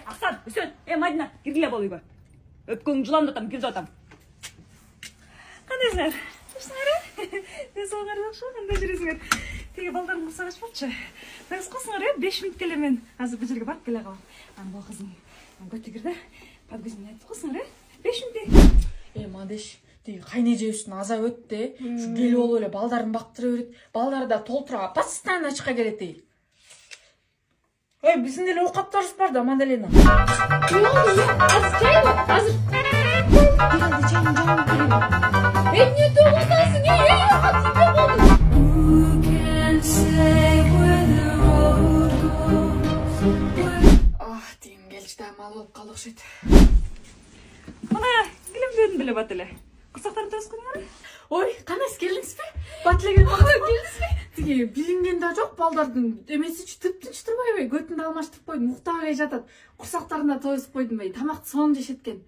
Аксан, Үсен, Мадина, киргиле бол үйгө. Өпкөң жыламдатам, кир жатам. Кандайсыңар? Чыштыңар? Мен соңар жакшы, кандай жүрүсүңөр? Теге балдарын курсагыч болчу. Нагыз кылсыңар, 5 мүнөткө эле мен азыр бул жерге барып келе калам. Анан бул кыздың көтү кир да, подгузин айтып кылсыңар, 5 мүнөттө. Мадеш, теги кайнежебиздин азабы өттү, шу келип болуп эле балдарын бактыра берет. Балдары да толтура постоянно чыкка келет дейт. Биздин деле оокаттарыбыз бар да, Мадалена. Азыр чай бар, азыр. Биралды чайдын жаман келеби. Эмне токтосуң, катыйда болду. Дейм келчи да мал болуп калды окшойт. Мына килимдерин деле бат эле. Курсактарын төрөп койдуңар? Ой, канайсы келдиңизби? Бат эле келдиңизби? Тиги билинген да жок, балдардын эмесичи тыптынч турбайбы, көтүндү алмаштырып койдум, уктабай жатат. Курсактарында тойсуп койдум, тамакты сонун жешет экен.